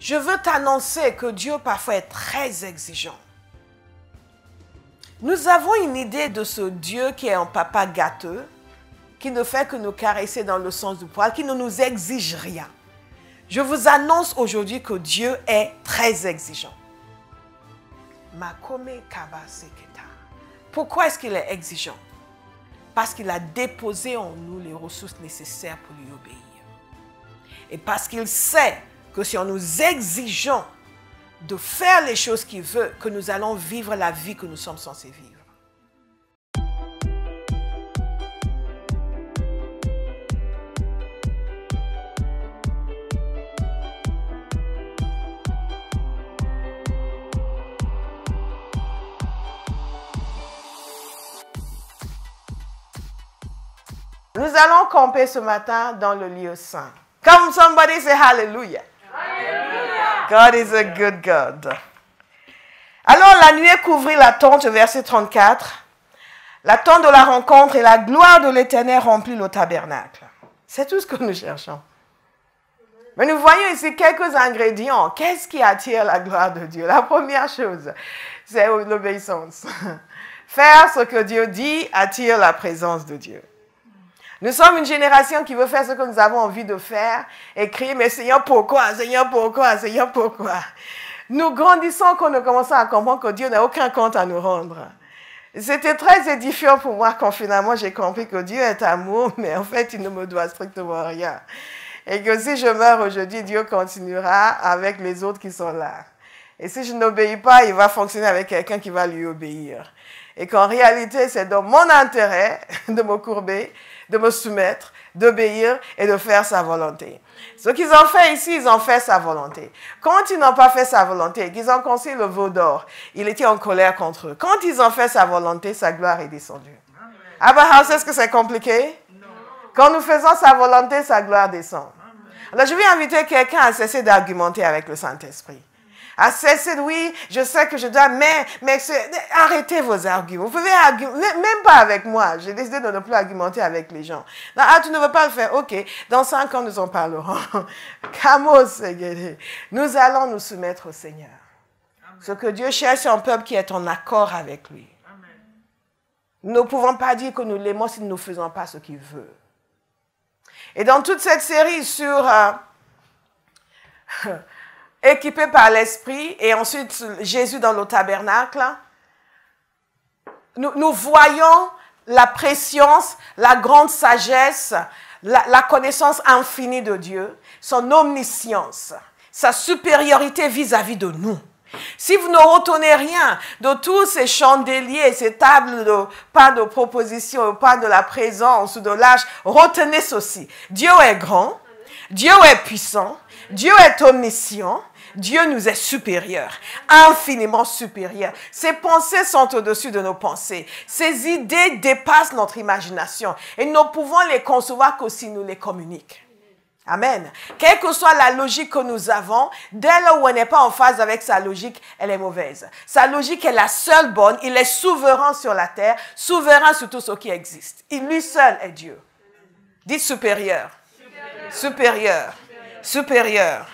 Je veux t'annoncer que Dieu parfois est très exigeant. Nous avons une idée de ce Dieu qui est un papa gâteux, qui ne fait que nous caresser dans le sens du poil, qui ne nous exige rien. Je vous annonce aujourd'hui que Dieu est très exigeant. Pourquoi est-ce qu'il est exigeant? Parce qu'il a déposé en nous les ressources nécessaires pour lui obéir. Et parce qu'il sait que si on nous exigeons de faire les choses qu'il veut, que nous allons vivre la vie que nous sommes censés vivre. Nous allons camper ce matin dans le lieu saint. Come somebody say hallelujah. Hallelujah. God is a good God. Alors la nuée couvrit la tente, verset 34. La tente de la rencontre et la gloire de l'Éternel remplit le tabernacle. C'est tout ce que nous cherchons. Mais nous voyons ici quelques ingrédients. Qu'est-ce qui attire la gloire de Dieu? La première chose, c'est l'obéissance. Faire ce que Dieu dit attire la présence de Dieu. Nous sommes une génération qui veut faire ce que nous avons envie de faire et crier, mais Seigneur, pourquoi? Seigneur, pourquoi? Seigneur, pourquoi? Nous grandissons quand nous commençons à comprendre que Dieu n'a aucun compte à nous rendre. C'était très édifiant pour moi quand finalement j'ai compris que Dieu est amour, mais en fait, il ne me doit strictement rien. Et que si je meurs aujourd'hui, Dieu continuera avec les autres qui sont là. Et si je n'obéis pas, il va fonctionner avec quelqu'un qui va lui obéir. Et qu'en réalité, c'est dans mon intérêt de me courber, de me soumettre, d'obéir et de faire sa volonté. Ce qu'ils ont fait ici, ils ont fait sa volonté. Quand ils n'ont pas fait sa volonté, qu'ils ont construit le veau d'or, il était en colère contre eux. Quand ils ont fait sa volonté, sa gloire est descendue. Abraham, est-ce que c'est compliqué? Non. Quand nous faisons sa volonté, sa gloire descend. Alors je vais inviter quelqu'un à cesser d'argumenter avec le Saint-Esprit. À cesser de, oui, je sais que je dois, mais arrêtez vos arguments. Vous pouvez argumenter, même pas avec moi. J'ai décidé de ne plus argumenter avec les gens. Non, ah, tu ne veux pas le faire? Ok, dans 5 ans, nous en parlerons. Nous allons nous soumettre au Seigneur. Amen. Ce que Dieu cherche, c'est un peuple qui est en accord avec lui. Amen. Nous ne pouvons pas dire que nous l'aimons si nous ne faisons pas ce qu'il veut. Et dans toute cette série sur... équipé par l'Esprit, et ensuite Jésus dans le tabernacle, nous voyons la préscience, la grande sagesse, la connaissance infinie de Dieu, son omniscience, sa supériorité vis-à-vis de nous. Si vous ne retenez rien de tous ces chandeliers, ces tables de pas de proposition, pas de la présence ou de l'âge, retenez ceci. Dieu est grand, Dieu est puissant, Dieu est omniscient, Dieu nous est supérieur, infiniment supérieur. Ses pensées sont au-dessus de nos pensées. Ses idées dépassent notre imagination. Et nous ne pouvons les concevoir que si nous les communiquons. Amen. Quelle que soit la logique que nous avons, dès lors où on n'est pas en phase avec sa logique, elle est mauvaise. Sa logique est la seule bonne. Il est souverain sur la terre, souverain sur tout ce qui existe. Il lui seul est Dieu. Dites supérieur. Supérieur. Supérieur.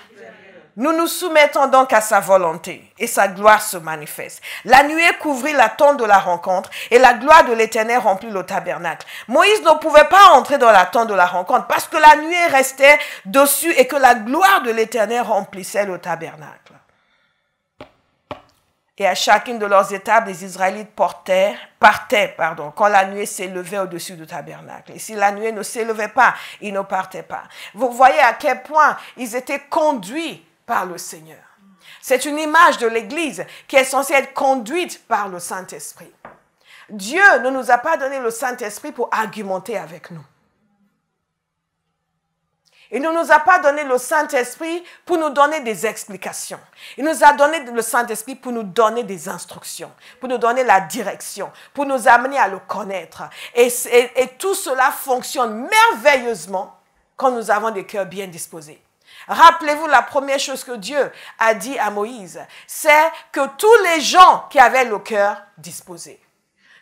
Nous nous soumettons donc à sa volonté et sa gloire se manifeste. La nuée couvrit la tente de la rencontre et la gloire de l'Éternel remplit le tabernacle. Moïse ne pouvait pas entrer dans la tente de la rencontre parce que la nuée restait dessus et que la gloire de l'Éternel remplissait le tabernacle. Et à chacune de leurs étapes, les Israélites partaient quand la nuée s'élevait au-dessus du tabernacle. Et si la nuée ne s'élevait pas, ils ne partaient pas. Vous voyez à quel point ils étaient conduits par le Seigneur. C'est une image de l'Église qui est censée être conduite par le Saint-Esprit. Dieu ne nous a pas donné le Saint-Esprit pour argumenter avec nous. Il ne nous a pas donné le Saint-Esprit pour nous donner des explications. Il nous a donné le Saint-Esprit pour nous donner des instructions, pour nous donner la direction, pour nous amener à le connaître. Et tout cela fonctionne merveilleusement quand nous avons des cœurs bien disposés. Rappelez-vous, la première chose que Dieu a dit à Moïse, c'est que tous les gens qui avaient le cœur disposé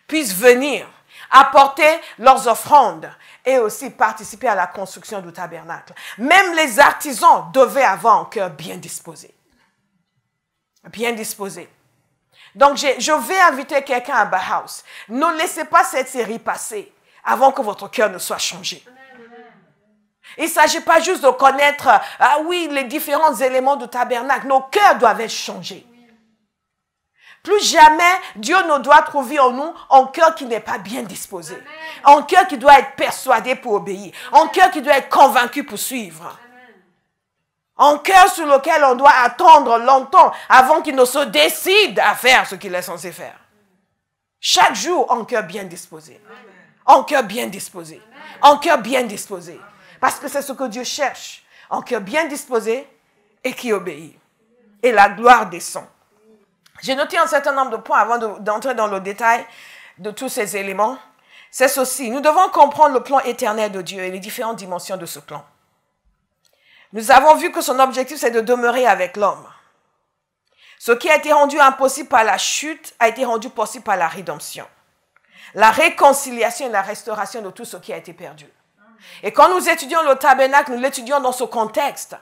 puissent venir apporter leurs offrandes et aussi participer à la construction du tabernacle. Même les artisans devaient avoir un cœur bien disposé. Bien disposé. Donc, je vais inviter quelqu'un à Bauhaus. Ne laissez pas cette série passer avant que votre cœur ne soit changé. Il ne s'agit pas juste de connaître, les différents éléments du tabernacle. Nos cœurs doivent être changés. Plus jamais, Dieu ne doit trouver en nous un cœur qui n'est pas bien disposé. Un cœur qui doit être persuadé pour obéir. Un cœur qui doit être convaincu pour suivre. Un cœur sur lequel on doit attendre longtemps avant qu'il ne se décide à faire ce qu'il est censé faire. Chaque jour, un cœur bien disposé. Un cœur bien disposé. Un cœur bien disposé. Parce que c'est ce que Dieu cherche. Un cœur bien disposé et qui obéit. Et la gloire descend. J'ai noté un certain nombre de points avant d'entrer dans le détail de tous ces éléments. C'est ceci. Nous devons comprendre le plan éternel de Dieu et les différentes dimensions de ce plan. Nous avons vu que son objectif, c'est de demeurer avec l'homme. Ce qui a été rendu impossible par la chute a été rendu possible par la rédemption. La réconciliation et la restauration de tout ce qui a été perdu. Et quand nous étudions le tabernacle, nous l'étudions dans ce contexte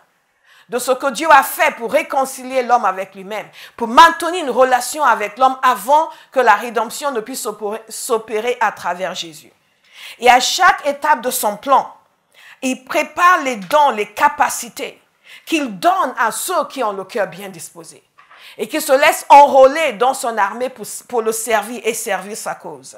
de ce que Dieu a fait pour réconcilier l'homme avec lui-même, pour maintenir une relation avec l'homme avant que la rédemption ne puisse s'opérer à travers Jésus. Et à chaque étape de son plan, il prépare les dons, les capacités qu'il donne à ceux qui ont le cœur bien disposé et qui se laissent enrôler dans son armée pour le servir et servir sa cause.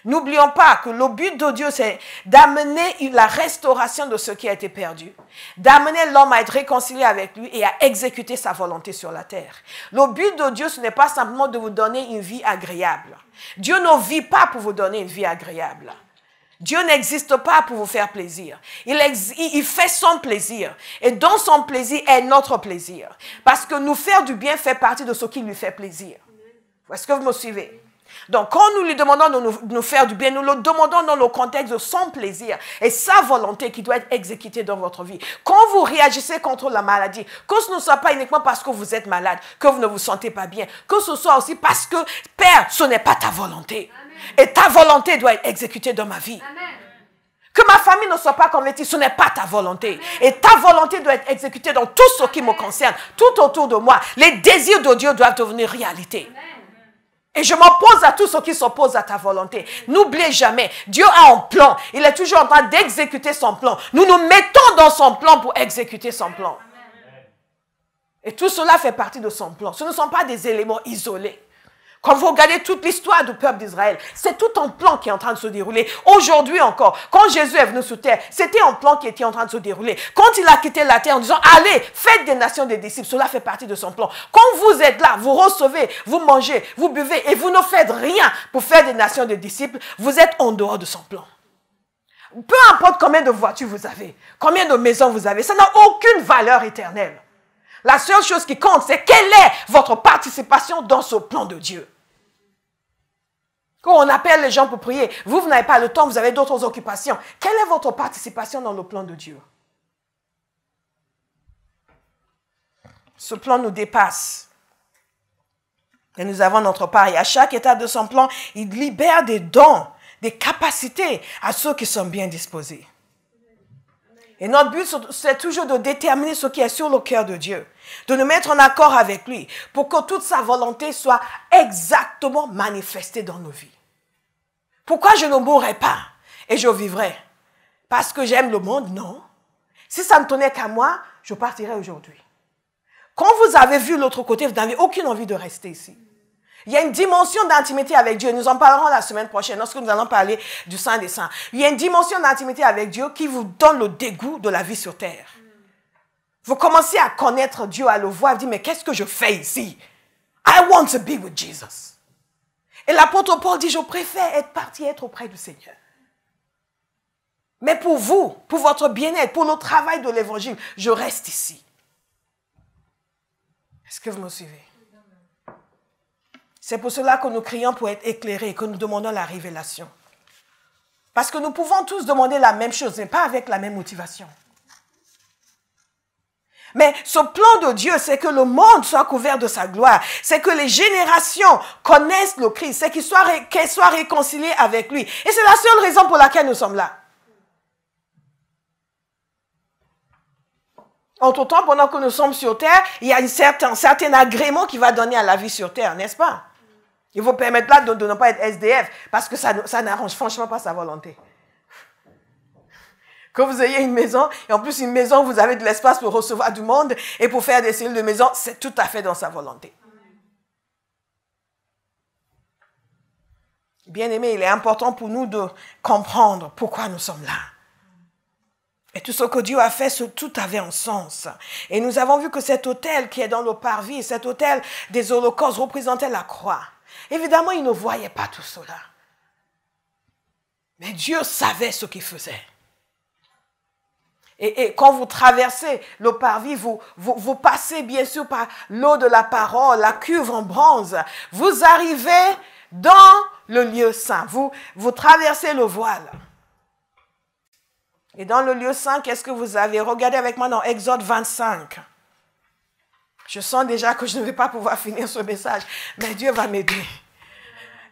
N'oublions pas que le but de Dieu, c'est d'amener la restauration de ce qui a été perdu, d'amener l'homme à être réconcilié avec lui et à exécuter sa volonté sur la terre. Le but de Dieu, ce n'est pas simplement de vous donner une vie agréable. Dieu ne vit pas pour vous donner une vie agréable. Dieu n'existe pas pour vous faire plaisir. Il fait son plaisir. Et dans son plaisir est notre plaisir. Parce que nous faire du bien fait partie de ce qui lui fait plaisir. Est-ce que vous me suivez? Donc, quand nous lui demandons de nous faire du bien, nous le demandons dans le contexte de son plaisir et sa volonté qui doit être exécutée dans votre vie. Quand vous réagissez contre la maladie, que ce ne soit pas uniquement parce que vous êtes malade, que vous ne vous sentez pas bien, que ce soit aussi parce que, Père, ce n'est pas ta volonté. Amen. Et ta volonté doit être exécutée dans ma vie. Amen. Que ma famille ne soit pas convertie, ce n'est pas ta volonté. Amen. Et ta volonté doit être exécutée dans tout ce qui me concerne, tout autour de moi. Les désirs de Dieu doivent devenir réalité. Amen. Et je m'oppose à tout ce qui s'oppose à ta volonté. N'oubliez jamais, Dieu a un plan. Il est toujours en train d'exécuter son plan. Nous nous mettons dans son plan pour exécuter son plan. Et tout cela fait partie de son plan. Ce ne sont pas des éléments isolés. Quand vous regardez toute l'histoire du peuple d'Israël, c'est tout un plan qui est en train de se dérouler. Aujourd'hui encore, quand Jésus est venu sur terre, c'était un plan qui était en train de se dérouler. Quand il a quitté la terre en disant, allez, faites des nations des disciples, cela fait partie de son plan. Quand vous êtes là, vous recevez, vous mangez, vous buvez et vous ne faites rien pour faire des nations des disciples, vous êtes en dehors de son plan. Peu importe combien de voitures vous avez, combien de maisons vous avez, ça n'a aucune valeur éternelle. La seule chose qui compte, c'est quelle est votre participation dans ce plan de Dieu. Quand on appelle les gens pour prier, vous n'avez pas le temps, vous avez d'autres occupations. Quelle est votre participation dans le plan de Dieu? Ce plan nous dépasse. Et nous avons notre part. Et à chaque étape de son plan, il libère des dons, des capacités à ceux qui sont bien disposés. Et notre but, c'est toujours de déterminer ce qui est sur le cœur de Dieu, de nous mettre en accord avec lui, pour que toute sa volonté soit exactement manifestée dans nos vies. Pourquoi je ne mourrai pas et je vivrai? Parce que j'aime le monde? Non. Si ça ne tenait qu'à moi, je partirais aujourd'hui. Quand vous avez vu l'autre côté, vous n'avez aucune envie de rester ici. Il y a une dimension d'intimité avec Dieu. Nous en parlerons la semaine prochaine lorsque nous allons parler du Saint des Saints. Il y a une dimension d'intimité avec Dieu qui vous donne le dégoût de la vie sur terre. Vous commencez à connaître Dieu, à le voir, à dire, mais qu'est-ce que je fais ici? I want to be with Jesus. Et l'apôtre Paul dit, je préfère être parti, être auprès du Seigneur. Mais pour vous, pour votre bien-être, pour le travail de l'évangile, je reste ici. Est-ce que vous me suivez? C'est pour cela que nous crions pour être éclairés, que nous demandons la révélation. Parce que nous pouvons tous demander la même chose, mais pas avec la même motivation. Mais ce plan de Dieu, c'est que le monde soit couvert de sa gloire. C'est que les générations connaissent le Christ. C'est qu'elles soient réconciliées avec lui. Et c'est la seule raison pour laquelle nous sommes là. Entre-temps, pendant que nous sommes sur terre, il y a un certain agrément qui va donner à la vie sur terre, n'est-ce pas? Il vous permettre là de ne pas être SDF, parce que ça n'arrange franchement pas sa volonté. Que vous ayez une maison, et en plus une maison, vous avez de l'espace pour recevoir du monde et pour faire des cellules de maison, c'est tout à fait dans sa volonté. Bien aimé, il est important pour nous de comprendre pourquoi nous sommes là. Et tout ce que Dieu a fait, tout avait un sens. Et nous avons vu que cet autel qui est dans le parvis, cet autel des holocaustes représentait la croix. Évidemment, il ne voyait pas tout cela. Mais Dieu savait ce qu'il faisait. Et quand vous traversez le parvis, vous passez bien sûr par l'eau de la parole, la cuve en bronze. Vous arrivez dans le lieu saint. Vous traversez le voile. Et dans le lieu saint, qu'est-ce que vous avez? Regardez avec moi dans Exode 25. Je sens déjà que je ne vais pas pouvoir finir ce message, mais Dieu va m'aider.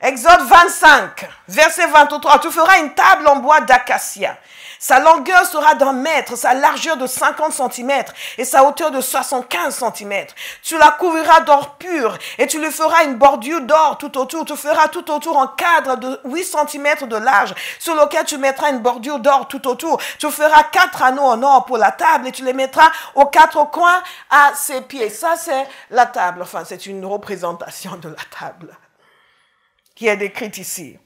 Exode 25, verset 23. Tu feras une table en bois d'acacia. Sa longueur sera d'1 mètre, sa largeur de 50 cm et sa hauteur de 75 cm. Tu la couvriras d'or pur et tu lui feras une bordure d'or tout autour. Tu feras tout autour un cadre de 8 cm de large sur lequel tu mettras une bordure d'or tout autour. Tu feras 4 anneaux en or pour la table et tu les mettras aux 4 coins à ses pieds. Ça, c'est la table. Enfin, c'est une représentation de la table qui est décrite ici.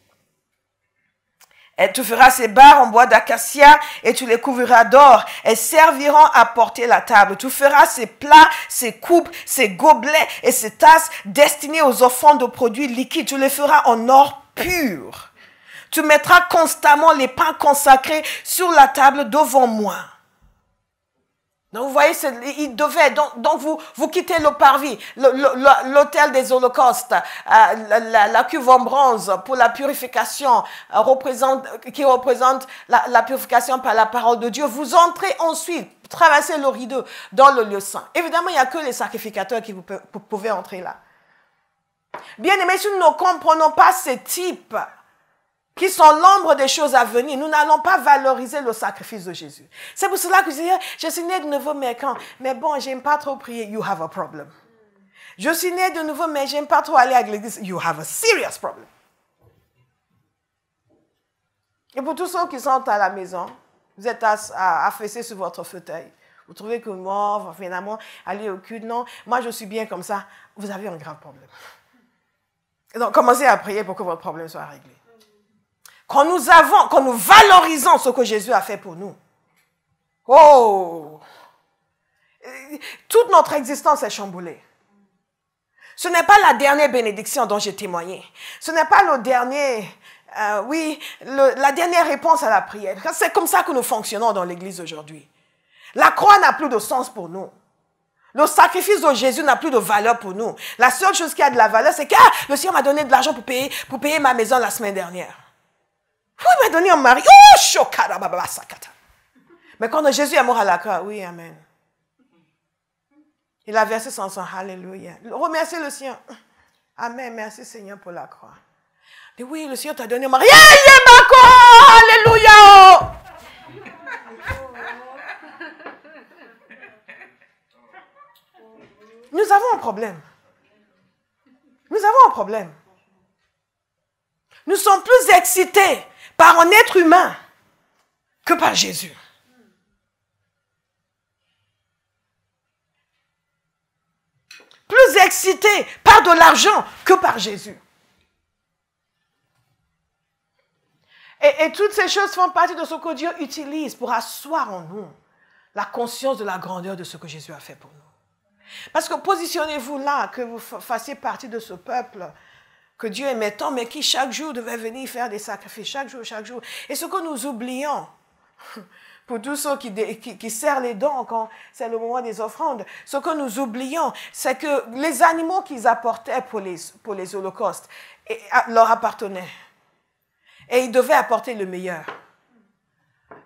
Et tu feras ces barres en bois d'acacia et tu les couvriras d'or. Elles serviront à porter la table. Tu feras ces plats, ces coupes, ces gobelets et ces tasses destinés aux offrandes de produits liquides. Tu les feras en or pur. Tu mettras constamment les pains consacrés sur la table devant moi. Donc vous voyez, il devait, donc vous quittez le parvis, l'autel des holocaustes, la cuve en bronze pour la purification, qui représente la purification par la parole de Dieu. Vous entrez ensuite, traversez le rideau dans le lieu saint. Évidemment, il n'y a que les sacrificateurs qui vous pouvez entrer là. Bien aimés, si nous ne comprenons pas ces types qui sont l'ombre des choses à venir, nous n'allons pas valoriser le sacrifice de Jésus. C'est pour cela que je suis né de nouveau, mais bon, j'aime pas trop prier. You have a problem. Je suis né de nouveau, mais j'aime pas trop aller à l'église. You have a serious problem. Et pour tous ceux qui sont à la maison, vous êtes affaissés sur votre fauteuil. Vous trouvez que moi, finalement, aller au culte, non, moi je suis bien comme ça. Vous avez un grave problème. Et donc, commencez à prier pour que votre problème soit réglé. Quand nous valorisons ce que Jésus a fait pour nous, toute notre existence est chamboulée. Ce n'est pas la dernière bénédiction dont j'ai témoigné. Ce n'est pas le dernier, la dernière réponse à la prière. C'est comme ça que nous fonctionnons dans l'église aujourd'hui. La croix n'a plus de sens pour nous. Le sacrifice de Jésus n'a plus de valeur pour nous. La seule chose qui a de la valeur, c'est que le Seigneur m'a donné de l'argent pour payer ma maison la semaine dernière. Il m'a donné un mari. Mais quand Jésus est mort à la croix, oui, amen. Il a versé son sang. Alléluia. Remerciez le Seigneur. Amen. Merci Seigneur pour la croix. Mais oui, le Seigneur t'a donné un mari. Alléluia. Nous avons un problème. Nous avons un problème. Nous sommes plus excités par un être humain que par Jésus. Plus excités par de l'argent que par Jésus. Et toutes ces choses font partie de ce que Dieu utilise pour asseoir en nous la conscience de la grandeur de ce que Jésus a fait pour nous. Parce que positionnez-vous là, que vous fassiez partie de ce peuple que Dieu aimait tant, mais qui chaque jour devait venir faire des sacrifices, chaque jour. Et ce que nous oublions, pour tous ceux qui serrent les dents quand c'est le moment des offrandes, ce que nous oublions, c'est que les animaux qu'ils apportaient pour les holocaustes leur appartenaient. Et ils devaient apporter le meilleur.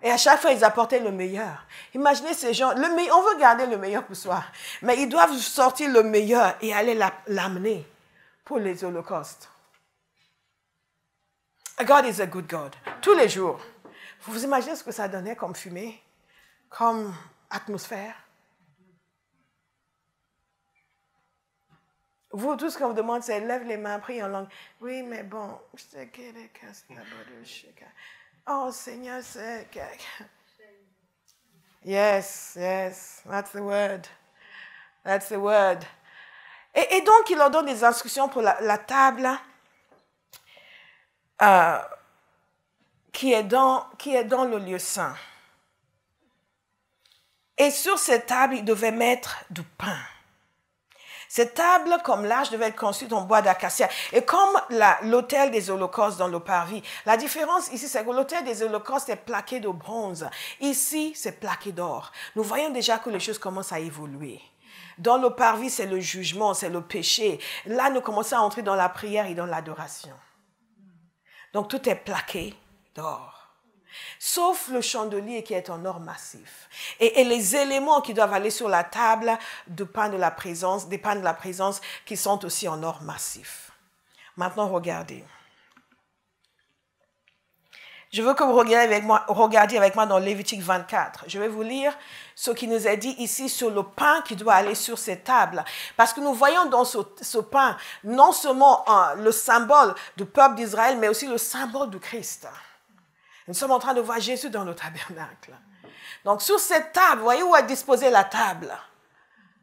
Et à chaque fois, ils apportaient le meilleur. Imaginez ces gens, on veut garder le meilleur pour soi, mais ils doivent sortir le meilleur et aller l'amener pour les holocaustes. God is a good God. Tous les jours. Vous imaginez ce que ça donnait comme fumée, comme atmosphère? Vous, tout ce qu'on vous demande, c'est lève les mains, prie en langue. Oui, mais bon, oh Seigneur, c'est... Yes, that's the word. That's the word. Et donc, il leur donne des instructions pour la table qui est dans le lieu saint. Et sur cette table, il devait mettre du pain. Cette table, comme l'arche, devait être construite en bois d'acacia. Et comme l'autel des holocaustes dans le parvis, la différence ici, c'est que l'autel des holocaustes est plaqué de bronze. Ici, c'est plaqué d'or. Nous voyons déjà que les choses commencent à évoluer. Dans le parvis, c'est le jugement, c'est le péché. Là, nous commençons à entrer dans la prière et dans l'adoration. Donc, tout est plaqué d'or. Sauf le chandelier qui est en or massif. Et les éléments qui doivent aller sur la table des pains de la présence qui sont aussi en or massif. Maintenant, regardez. Je veux que vous regardiez avec moi dans Lévitique 24. Je vais vous lire ce qui nous est dit ici sur le pain qui doit aller sur cette table. Parce que nous voyons dans ce pain non seulement le symbole du peuple d'Israël, mais aussi le symbole du Christ. Nous sommes en train de voir Jésus dans le tabernacle. Donc, sur cette table, vous voyez où est disposée la table?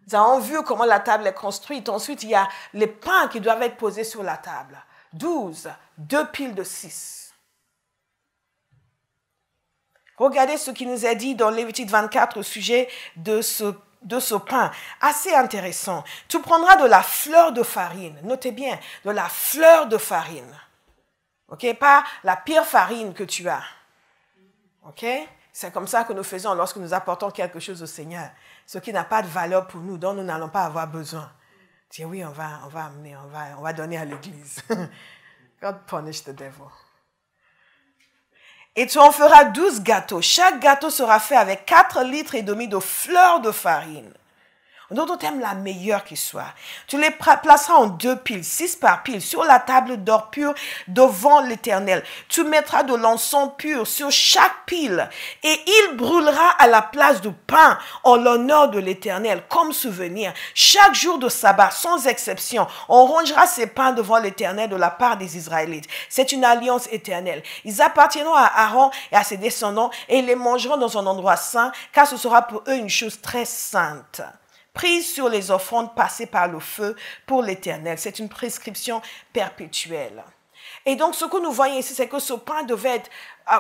Nous avons vu comment la table est construite. Ensuite, il y a les pains qui doivent être posés sur la table. 12, 2 piles de 6. Regardez ce qui nous est dit dans Lévitique 24 au sujet de ce pain. Assez intéressant. Tu prendras de la fleur de farine. Notez bien, de la fleur de farine. OK? Pas la pire farine que tu as. OK? C'est comme ça que nous faisons lorsque nous apportons quelque chose au Seigneur. Ce qui n'a pas de valeur pour nous, dont nous n'allons pas avoir besoin. Tiens, oui, on va donner à l'église. God punish the devil. Et tu en feras 12 gâteaux. Chaque gâteau sera fait avec 4,5 litres de fleur de farine. En d'autres termes, la meilleure qui soit. Tu les placeras en 2 piles, 6 par pile, sur la table d'or pur devant l'Éternel. Tu mettras de l'encens pur sur chaque pile et il brûlera à la place du pain en l'honneur de l'Éternel comme souvenir. Chaque jour de sabbat, sans exception, on rongera ces pains devant l'Éternel de la part des Israélites. C'est une alliance éternelle. Ils appartiendront à Aaron et à ses descendants et ils les mangeront dans un endroit saint car ce sera pour eux une chose très sainte. Prise sur les offrandes passées par le feu pour l'Éternel. C'est une prescription perpétuelle. Et donc, ce que nous voyons ici, c'est que ce pain devait être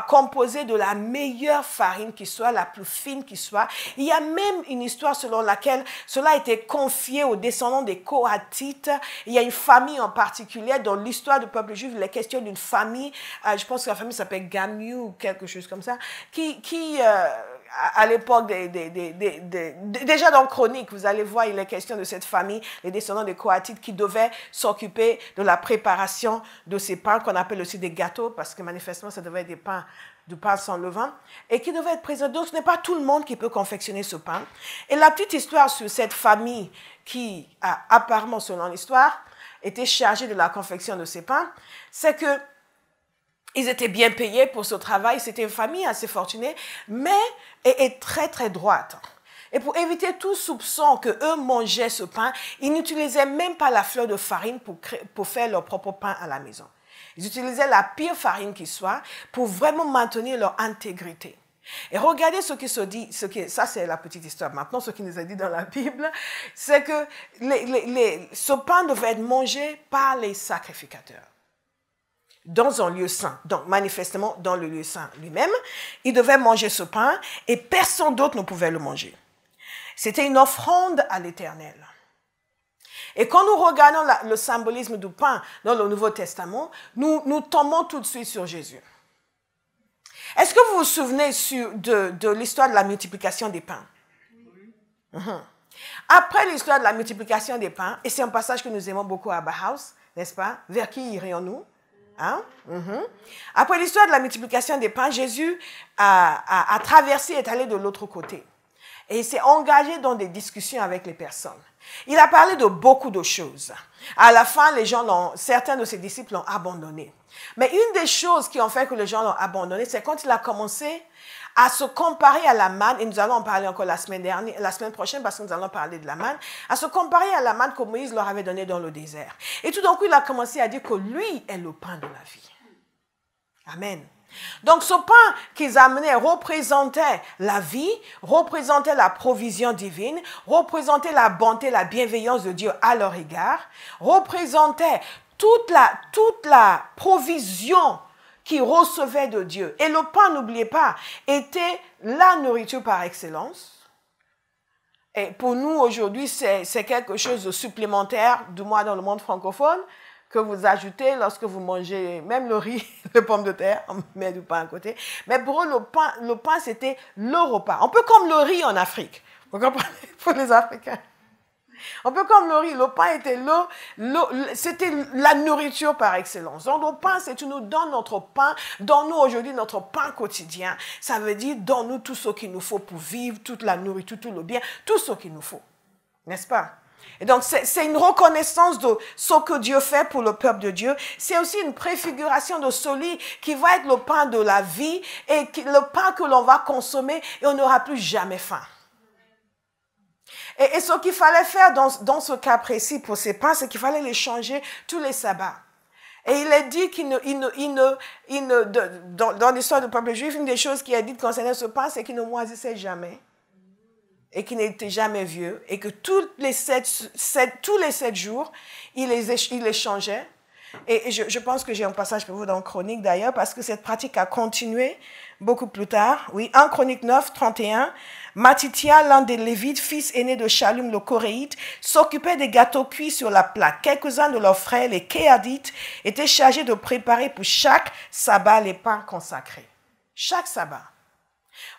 composé de la meilleure farine qui soit, la plus fine qui soit. Il y a même une histoire selon laquelle cela a été confié aux descendants des Kohathites. Il y a une famille en particulier dans l'histoire du peuple juif. Il est question d'une famille, je pense que la famille s'appelle Gamu ou quelque chose comme ça, qui à l'époque, déjà dans Chronique, vous allez voir, il est question de cette famille, les descendants des Kohathites, qui devaient s'occuper de la préparation de ces pains, qu'on appelle aussi des gâteaux, parce que manifestement, ça devait être du pain sans levain, et qui devaient être présents. Donc, ce n'est pas tout le monde qui peut confectionner ce pain. Et la petite histoire sur cette famille qui, apparemment, selon l'histoire, était chargée de la confection de ces pains, c'est que ils étaient bien payés pour ce travail. C'était une famille assez fortunée, mais est très, très droite. Et pour éviter tout soupçon qu'eux mangeaient ce pain, ils n'utilisaient même pas la fleur de farine pour faire leur propre pain à la maison. Ils utilisaient la pire farine qui soit pour vraiment maintenir leur intégrité. Et regardez ce qui se dit, ça c'est la petite histoire. Maintenant, ce qui nous est dit dans la Bible, c'est que ce pain devait être mangé par les sacrificateurs. Dans un lieu saint, donc manifestement dans le lieu saint lui-même, il devait manger ce pain et personne d'autre ne pouvait le manger. C'était une offrande à l'Éternel. Et quand nous regardons le symbolisme du pain dans le Nouveau Testament, nous tombons tout de suite sur Jésus. Est-ce que vous vous souvenez de l'histoire de la multiplication des pains? Après l'histoire de la multiplication des pains, et c'est un passage que nous aimons beaucoup à Bauhaus, n'est-ce pas? Vers qui irions-nous? Hein? Après l'histoire de la multiplication des pains, Jésus a traversé et est allé de l'autre côté. Et il s'est engagé dans des discussions avec les personnes. Il a parlé de beaucoup de choses. À la fin, certains de ses disciples l'ont abandonné. Mais une des choses qui ont fait que les gens l'ont abandonné, c'est quand il a commencé à se comparer à la manne, et nous allons en parler encore la semaine prochaine parce que nous allons parler de la manne, à se comparer à la manne que Moïse leur avait donnée dans le désert. Et tout d'un coup, il a commencé à dire que lui est le pain de la vie. Amen. Donc ce pain qu'ils amenaient représentait la vie, représentait la provision divine, représentait la bonté, la bienveillance de Dieu à leur égard, représentait toute la provision qu'ils recevaient de Dieu. Et le pain, n'oubliez pas, était la nourriture par excellence. Et pour nous aujourd'hui, c'est quelque chose de supplémentaire, du moins dans le monde francophone, que vous ajoutez lorsque vous mangez même le riz, les pommes de terre, on met du pain à côté. Mais pour eux, le pain c'était le repas. Un peu comme le riz en Afrique. Vous comprenez? Pour les Africains. Un peu comme le riz, le pain était c'était la nourriture par excellence. Donc le pain, c'est tu nous donnes notre pain, donne-nous aujourd'hui notre pain quotidien. Ça veut dire donne-nous tout ce qu'il nous faut pour vivre, toute la nourriture, tout le bien, tout ce qu'il nous faut. N'est-ce pas? Et donc, c'est une reconnaissance de ce que Dieu fait pour le peuple de Dieu. C'est aussi une préfiguration de celui qui va être le pain de la vie et le pain que l'on va consommer et on n'aura plus jamais faim. Et ce qu'il fallait faire dans ce cas précis pour ces pains, c'est qu'il fallait les changer tous les sabbats. Et il est dit dans l'histoire du peuple juif, une des choses qui est dite concernant ce pain, c'est qu'il ne moisissait jamais. Et qui n'était jamais vieux, et que tous les 7 jours, il les changeait. Et je pense que j'ai un passage pour vous dans Chronique d'ailleurs, parce que cette pratique a continué beaucoup plus tard. Oui, 1 Chronique 9, 31, Matithia, l'un des Lévites, fils aîné de Shallum le Coréite, s'occupait des gâteaux cuits sur la plaque. Quelques-uns de leurs frères, les Kéadites, étaient chargés de préparer pour chaque sabbat les pains consacrés. Chaque sabbat.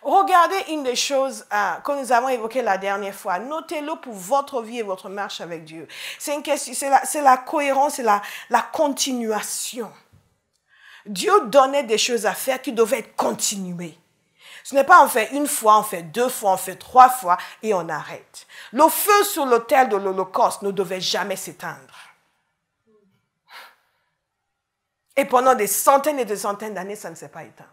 Regardez une des choses que nous avons évoquées la dernière fois. Notez-le pour votre vie et votre marche avec Dieu. C'est la cohérence et la continuation. Dieu donnait des choses à faire qui devaient être continuées. Ce n'est pas on fait une fois, on fait 2 fois, on fait 3 fois et on arrête. Le feu sur l'autel de l'Holocauste ne devait jamais s'éteindre. Et pendant des centaines et des centaines d'années, ça ne s'est pas éteint.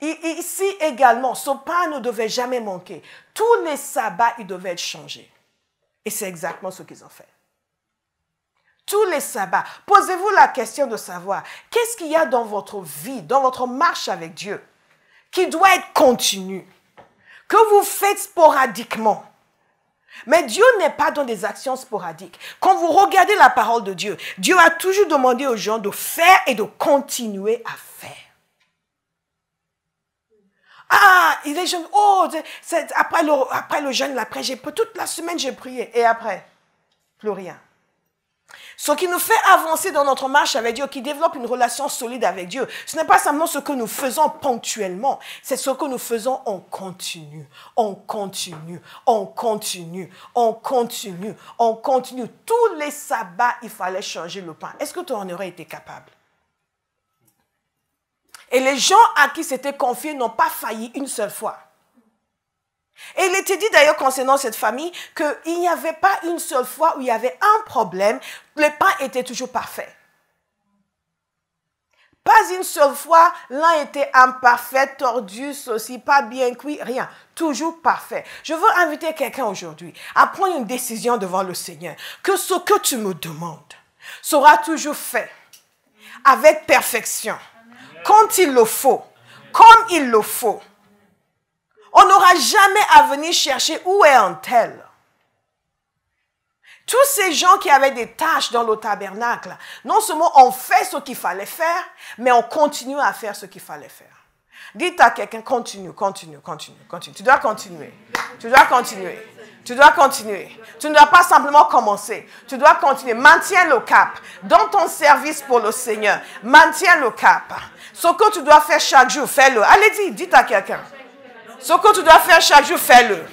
Et ici également, ce pain ne devait jamais manquer. Tous les sabbats, ils devaient être changés. Et c'est exactement ce qu'ils ont fait. Tous les sabbats. Posez-vous la question de savoir, qu'est-ce qu'il y a dans votre vie, dans votre marche avec Dieu, qui doit être continu, que vous faites sporadiquement. Mais Dieu n'est pas dans des actions sporadiques. Quand vous regardez la parole de Dieu, Dieu a toujours demandé aux gens de faire et de continuer à faire. Ah, il est jeune. Oh, après le jeûne, toute la semaine, j'ai prié. Et après, plus rien. Ce qui nous fait avancer dans notre marche avec Dieu, qui développe une relation solide avec Dieu, ce n'est pas simplement ce que nous faisons ponctuellement, c'est ce que nous faisons en continu. On continue, on continue, on continue, on continue. Tous les sabbats, il fallait changer le pain. Est-ce que tu en aurais été capable? Et les gens à qui c'était confié n'ont pas failli une seule fois. Et il était dit d'ailleurs concernant cette famille qu'il n'y avait pas une seule fois où il y avait un problème, le pain était toujours parfait. Pas une seule fois, l'un était imparfait, tordu, ceci, pas bien cuit, rien. Toujours parfait. Je veux inviter quelqu'un aujourd'hui à prendre une décision devant le Seigneur, que ce que tu me demandes sera toujours fait avec perfection. Quand il le faut, comme il le faut. On n'aura jamais à venir chercher où est un tel. Tous ces gens qui avaient des tâches dans le tabernacle, non seulement on fait ce qu'il fallait faire, mais on continue à faire ce qu'il fallait faire. Dites à quelqu'un, continue. Tu dois continuer. Tu dois continuer. Tu dois continuer. Tu ne dois pas simplement commencer. Tu dois continuer. Maintiens le cap. Dans ton service pour le Seigneur, maintiens le cap. Ce que tu dois faire chaque jour, fais-le. Allez-y, dites à quelqu'un. Ce que tu dois faire chaque jour, fais-le.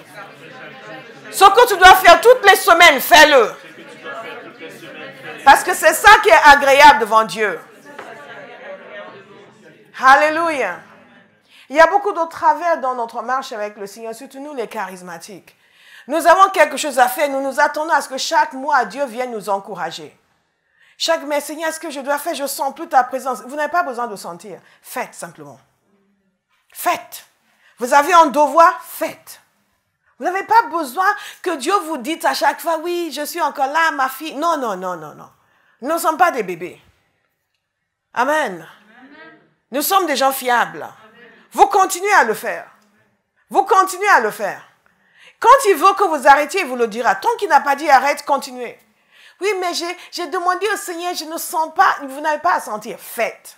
Ce que tu dois faire toutes les semaines, fais-le. Parce que c'est ça qui est agréable devant Dieu. Alléluia. Il y a beaucoup de travers dans notre marche avec le Seigneur, surtout nous les charismatiques. Nous avons quelque chose à faire, nous nous attendons à ce que chaque mois Dieu vienne nous encourager. Chaque mois, Seigneur, est-ce que je dois faire? Je ne sens plus ta présence. Vous n'avez pas besoin de sentir. Faites simplement. Faites. Vous avez un devoir, faites. Vous n'avez pas besoin que Dieu vous dise à chaque fois, oui, je suis encore là, ma fille. Non, non, non, non, non. Nous ne sommes pas des bébés. Amen. Nous sommes des gens fiables. Vous continuez à le faire. Vous continuez à le faire. Quand il veut que vous arrêtiez, il vous le dira. Tant qu'il n'a pas dit arrête, continuez. Oui, mais j'ai demandé au Seigneur, je ne sens pas. Vous n'avez pas à sentir. Faites.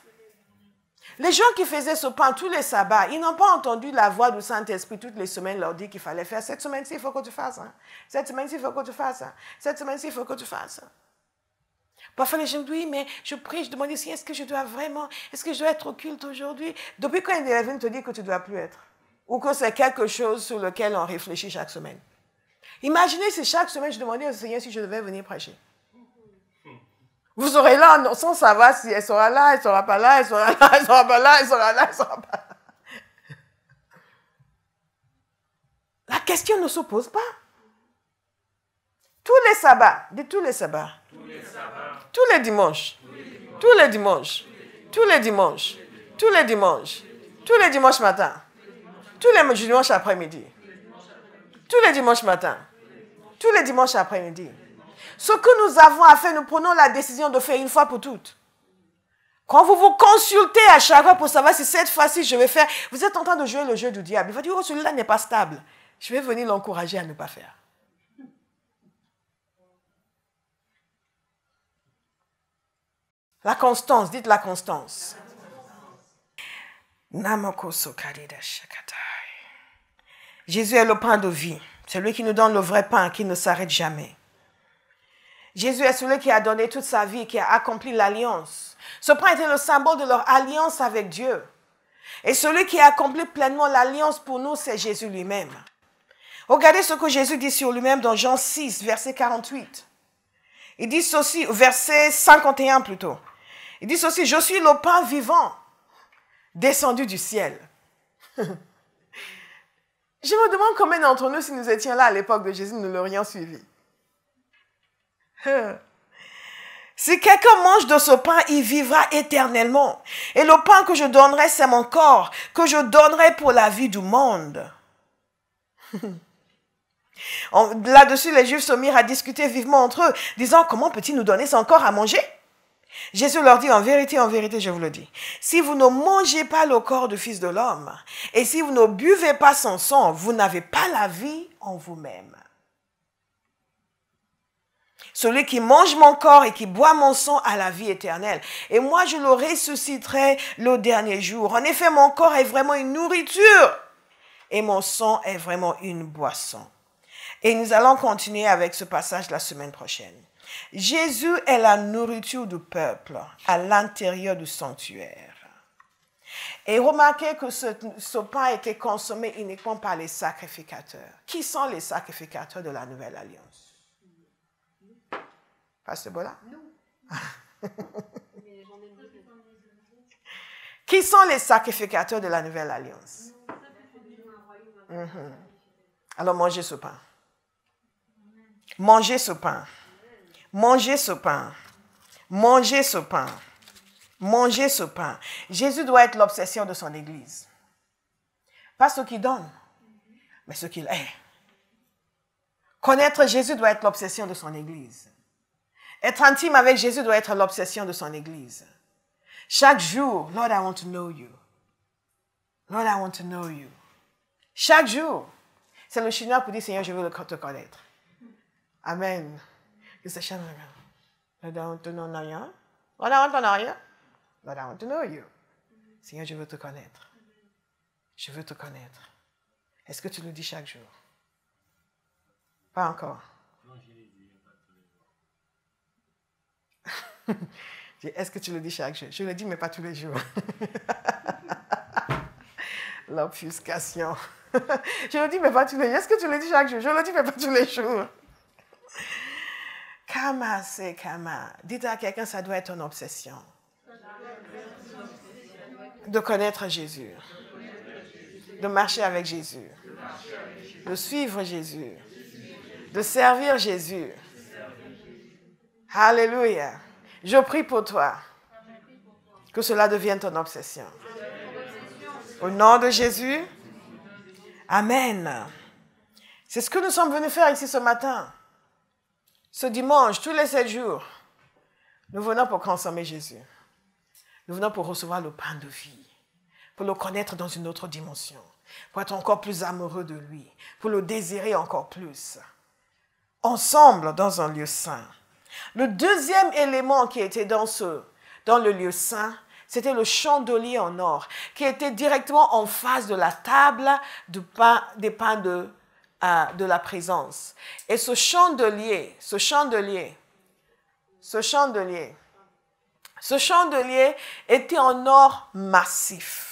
Les gens qui faisaient ce pain tous les sabbats, ils n'ont pas entendu la voix du Saint-Esprit toutes les semaines leur dire qu'il fallait faire. Cette semaine-ci, il faut que tu fasses. Hein. Cette semaine-ci, il faut que tu fasses. Hein. Cette semaine-ci, il faut que tu fasses. Parfois, les gens disent, oui, mais je prie, je demande ici, est-ce que je dois vraiment, est-ce que je dois être au culte aujourd'hui? Depuis quand il est venu te dire que tu ne dois plus être? Ou que c'est quelque chose sur lequel on réfléchit chaque semaine? Imaginez si chaque semaine, je demandais au Seigneur si je devais venir prêcher. Vous serez là sans savoir si elle sera là, elle ne sera pas là, elle sera là, elle ne sera pas là, elle sera là, elle ne sera pas là. La question ne se pose pas. Tous les sabbats, dis tous les sabbats. Tous les dimanches. Tous les dimanches. Tous les dimanches. Tous les dimanches. Tous les dimanches matin. Tous les dimanches après-midi. Tous les dimanches matin. Tous les dimanches après-midi. Ce que nous avons à faire, nous prenons la décision de faire une fois pour toutes. Quand vous vous consultez à chaque fois pour savoir si cette fois-ci je vais faire, vous êtes en train de jouer le jeu du diable. Il va dire, oh, celui-là n'est pas stable. Je vais venir l'encourager à ne pas faire. La constance, dites la constance. Jésus est le pain de vie. C'est lui qui nous donne le vrai pain, qui ne s'arrête jamais. Jésus est celui qui a donné toute sa vie, qui a accompli l'alliance. Ce pain était le symbole de leur alliance avec Dieu. Et celui qui a accompli pleinement l'alliance pour nous, c'est Jésus lui-même. Regardez ce que Jésus dit sur lui-même dans Jean 6, verset 48. Il dit ceci, verset 51 plutôt. Il dit ceci, je suis le pain vivant, descendu du ciel. Je me demande combien d'entre nous, si nous étions là à l'époque de Jésus, nous l'aurions suivi. Si quelqu'un mange de ce pain, il vivra éternellement. Et le pain que je donnerai, c'est mon corps, que je donnerai pour la vie du monde. Là-dessus, les Juifs se mirent à discuter vivement entre eux, disant, comment peut-il nous donner son corps à manger? Jésus leur dit, en vérité, je vous le dis, si vous ne mangez pas le corps du Fils de l'homme, et si vous ne buvez pas son sang, vous n'avez pas la vie en vous-même. Celui qui mange mon corps et qui boit mon sang a la vie éternelle. Et moi, je le ressusciterai le dernier jour. En effet, mon corps est vraiment une nourriture et mon sang est vraiment une boisson. Et nous allons continuer avec ce passage la semaine prochaine. Jésus est la nourriture du peuple à l'intérieur du sanctuaire. Et remarquez que ce pain était consommé uniquement par les sacrificateurs. Qui sont les sacrificateurs de la Nouvelle Alliance? Pasteur Bola? Non. Qui sont les sacrificateurs de la Nouvelle Alliance? Alors mangez ce pain. Mangez ce pain. Mangez ce pain. Mangez ce pain. Mangez ce pain. Jésus doit être l'obsession de son Église. Pas ce qu'il donne, mais ce qu'il est. Connaître Jésus doit être l'obsession de son Église. Être intime avec Jésus doit être l'obsession de son Église. Chaque jour, Lord, I want to know you. Lord, I want to know you. Chaque jour. C'est le chinois pour dire, Seigneur, je veux te connaître. Amen. Lord, I want to know you. Lord, I want to know you. Lord, I want to know you. Seigneur, je veux te connaître. Je veux te connaître. Est-ce que tu le dis chaque jour? Pas encore. Est-ce que tu le dis chaque jour? Je le dis, mais pas tous les jours. L'obfuscation. Je le dis, mais pas tous les jours. Est-ce que tu le dis chaque jour? Je le dis, mais pas tous les jours. Kama, c'est Kama. Dites à quelqu'un, ça doit être une obsession. de connaître Jésus, de marcher avec Jésus, de suivre Jésus, de servir Jésus. Alléluia. Je prie pour toi que cela devienne ton obsession. Au nom de Jésus, amen. C'est ce que nous sommes venus faire ici ce matin. Ce dimanche, tous les 7 jours, nous venons pour consommer Jésus. Nous venons pour recevoir le pain de vie, pour le connaître dans une autre dimension, pour être encore plus amoureux de lui, pour le désirer encore plus. Ensemble, dans un lieu saint. Le deuxième élément qui était dans le lieu saint, c'était le chandelier en or, qui était directement en face de la table des pains de la présence. Et ce chandelier était en or massif.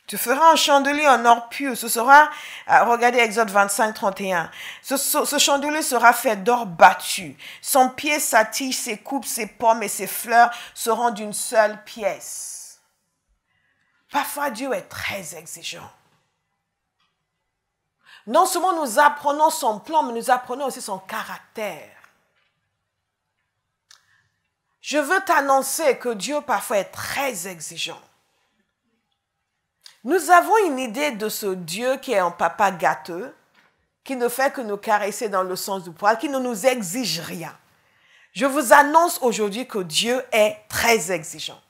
Tu feras un chandelier en or pur. Ce sera, regardez Exode 25, 31. Ce chandelier sera fait d'or battu. Son pied, sa tige, ses coupes, ses pommes et ses fleurs seront d'une seule pièce. Parfois, Dieu est très exigeant. Non seulement nous apprenons son plan, mais nous apprenons aussi son caractère. Je veux t'annoncer que Dieu parfois est très exigeant. Nous avons une idée de ce Dieu qui est un papa gâteux, qui ne fait que nous caresser dans le sens du poil, qui ne nous exige rien. Je vous annonce aujourd'hui que Dieu est très exigeant.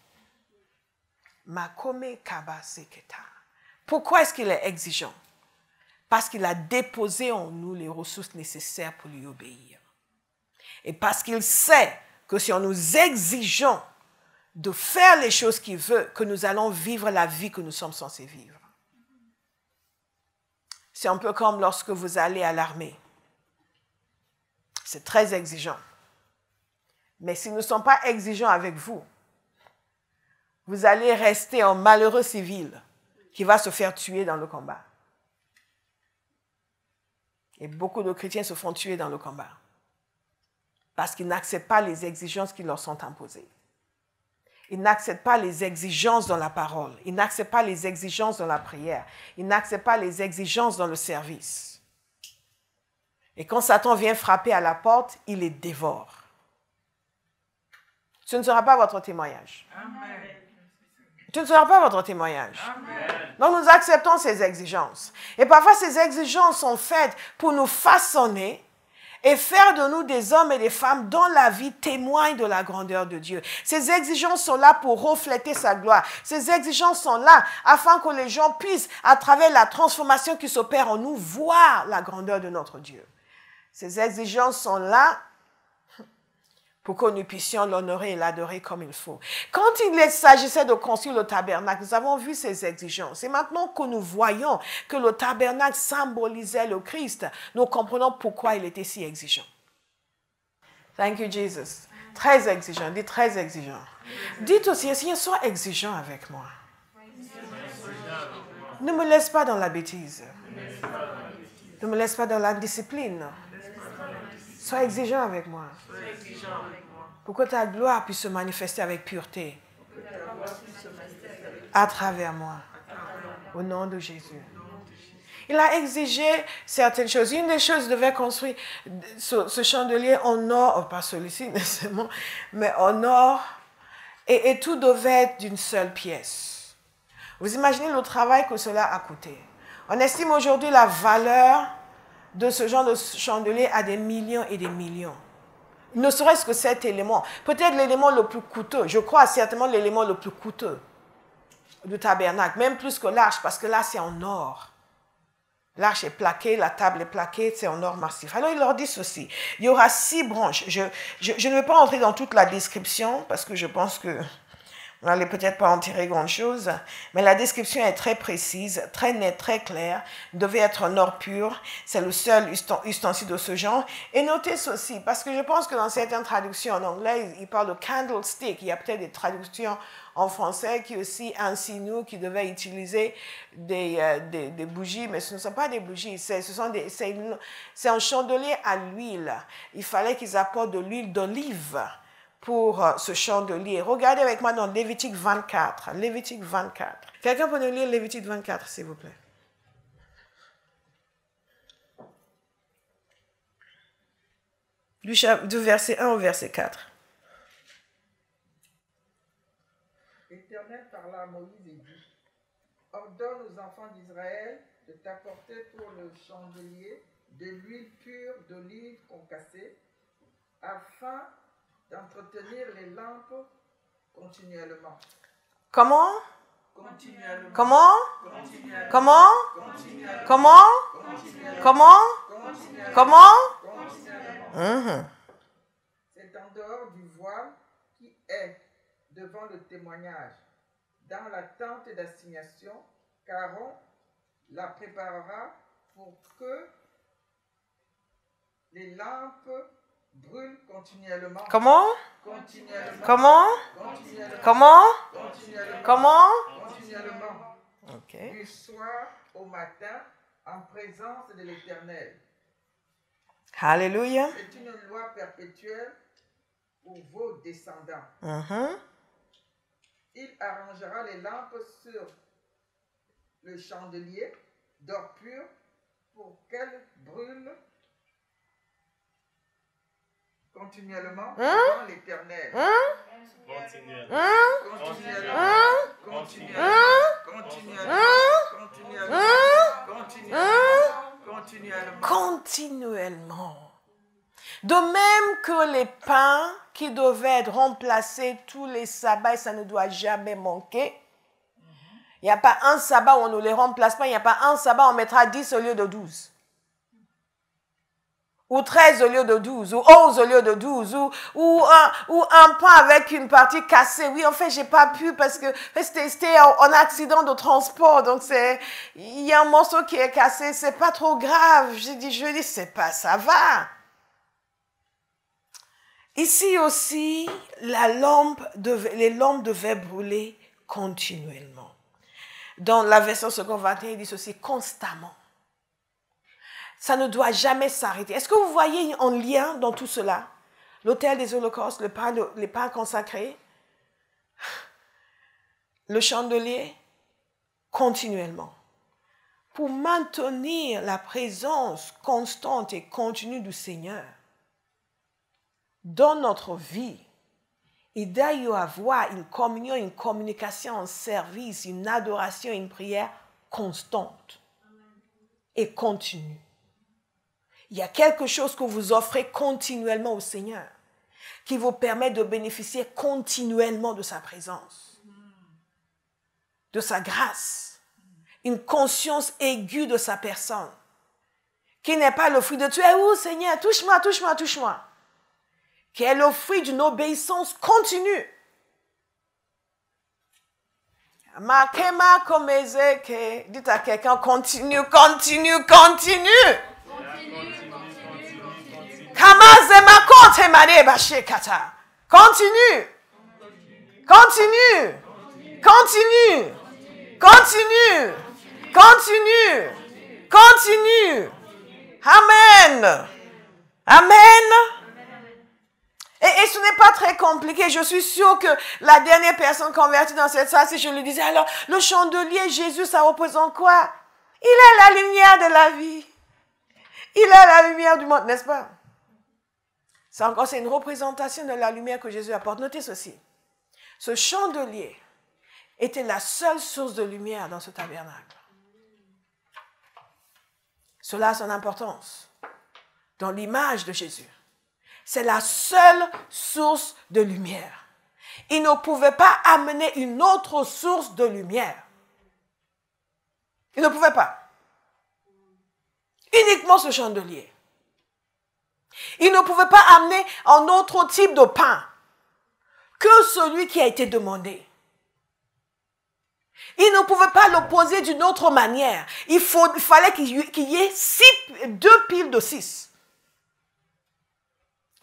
Pourquoi est-ce qu'il est exigeant? Parce qu'il a déposé en nous les ressources nécessaires pour lui obéir. Et parce qu'il sait que si nous exigeons de faire les choses qu'il veut, que nous allons vivre la vie que nous sommes censés vivre. C'est un peu comme lorsque vous allez à l'armée. C'est très exigeant. Mais si nous ne sommes pas exigeants avec vous, vous allez rester un malheureux civil qui va se faire tuer dans le combat. Et beaucoup de chrétiens se font tuer dans le combat parce qu'ils n'acceptent pas les exigences qui leur sont imposées. Ils n'acceptent pas les exigences dans la parole. Ils n'acceptent pas les exigences dans la prière. Ils n'acceptent pas les exigences dans le service. Et quand Satan vient frapper à la porte, il les dévore. Ce ne sera pas votre témoignage. Amen. Ce ne sera pas votre témoignage. Amen. Donc nous acceptons ces exigences. Et parfois ces exigences sont faites pour nous façonner et faire de nous des hommes et des femmes dont la vie témoigne de la grandeur de Dieu. Ces exigences sont là pour refléter sa gloire. Ces exigences sont là afin que les gens puissent, à travers la transformation qui s'opère en nous, voir la grandeur de notre Dieu. Ces exigences sont là pour que nous puissions l'honorer et l'adorer comme il faut. Quand il s'agissait de construire le tabernacle, nous avons vu ces exigences. Et maintenant que nous voyons que le tabernacle symbolisait le Christ, nous comprenons pourquoi il était si exigeant. Thank you, Jesus. Très exigeant. Dites très exigeant. Dites aussi, Seigneur, sois exigeant avec moi. Ne me laisse pas dans la bêtise. Ne me laisse pas dans la discipline. Sois exigeant avec moi. Pour que ta gloire puisse se manifester avec pureté. À travers moi. Au nom de Jésus. Il a exigé certaines choses. Une des choses, il devait construire ce chandelier en or, pas celui-ci nécessairement, mais en or, et tout devait être d'une seule pièce. Vous imaginez le travail que cela a coûté. On estime aujourd'hui la valeur de ce genre de chandelier à des millions et des millions. Ne serait-ce que cet élément. Peut-être l'élément le plus coûteux. Je crois certainement l'élément le plus coûteux du tabernacle. Même plus que l'arche, parce que là, c'est en or. L'arche est plaquée, la table est plaquée, c'est en or massif. Alors, il leur dit ceci. Il y aura 6 branches. Je ne vais pas entrer dans toute la description, parce que je pense que on n'allait peut-être pas en tirer grand-chose, mais la description est très précise, très nette, très claire. Il devait être en or pur. C'est le seul ustensile de ce genre. Et notez ceci, parce que je pense que dans certaines traductions en anglais, il parle de candlestick. Il y a peut-être des traductions en français qui aussi insinuent qu'ils devaient utiliser des bougies, mais ce ne sont pas des bougies. C'est un chandelier à l'huile. Il fallait qu'ils apportent de l'huile d'olive pour ce chandelier. Regardez avec moi dans Lévitique 24. Lévitique 24. Quelqu'un peut nous lire Lévitique 24, s'il vous plaît? Du verset 1 au verset 4. L'Éternel parla à Moïse et dit: ordonne aux enfants d'Israël de t'apporter pour le chandelier de l'huile pure d'olive concassée, afin d'entretenir les lampes continuellement. Comment? Continuellement. Comment? Continuellement. Comment? Continuellement. Comment? Continuellement. Comment? Continuellement. Comment? Continuellement. C'est en dehors du voile qui est devant le témoignage, dans la tente d'assignation, qu'Aaron la préparera pour que les lampes brûlent continuellement. Comment? Continuellement. Comment? Continuellement. Comment? Continuellement. Comment? Continuellement. Ok. Du soir au matin, en présence de l'Éternel. Alléluia. C'est une loi perpétuelle pour vos descendants. Il arrangera les lampes sur le chandelier d'or pur pour qu'elles brûlent continuellement devant l'Éternel. Continuellement. Continuellement. Continuellement. De même que les pains qui devaient être remplacés tous les sabbats, ça ne doit jamais manquer. Il n'y a pas un sabbat où on ne les remplace pas. Il n'y a pas un sabbat où on mettra 10 au lieu de 12. Ou 13 au lieu de 12. Ou 11 au lieu de 12. Ou un pain avec une partie cassée. Oui, en fait, je n'ai pas pu parce que c'était en accident de transport. Donc, il y a un morceau qui est cassé. Ce n'est pas trop grave. Je dis, c'est pas, ça va. Ici aussi, les lampes devaient brûler continuellement. Dans la version seconde 21, il dit ceci: constamment. Ça ne doit jamais s'arrêter. Est-ce que vous voyez un lien dans tout cela? L'autel des holocaustes, les pains consacrés, le chandelier, continuellement. Pour maintenir la présence constante et continue du Seigneur dans notre vie, il doit y avoir une communion, une communication, un service, une adoration, une prière constante et continue. Il y a quelque chose que vous offrez continuellement au Seigneur qui vous permet de bénéficier continuellement de sa présence, de sa grâce, une conscience aiguë de sa personne, qui n'est pas le fruit de « tu es où, Seigneur? Touche-moi, touche-moi, touche-moi », qui est le fruit d'une obéissance continue. Dites à quelqu'un: continue, continue, continue. Continue. Continue. Continue. Continue. Continue. Continue. Amen. Amen. Et ce n'est pas très compliqué. Je suis sûre que la dernière personne convertie dans cette salle, si je lui disais, alors, le chandelier, Jésus, ça représente quoi? Il est la lumière de la vie. Il est la lumière du monde, n'est-ce pas? C'est une représentation de la lumière que Jésus apporte. Notez ceci. Ce chandelier était la seule source de lumière dans ce tabernacle. Cela a son importance dans l'image de Jésus. C'est la seule source de lumière. Il ne pouvait pas amener une autre source de lumière. Il ne pouvait pas. Uniquement ce chandelier. Il ne pouvait pas amener un autre type de pain que celui qui a été demandé. Il ne pouvait pas le poser d'une autre manière. Il fallait qu'il y ait 2 piles de 6.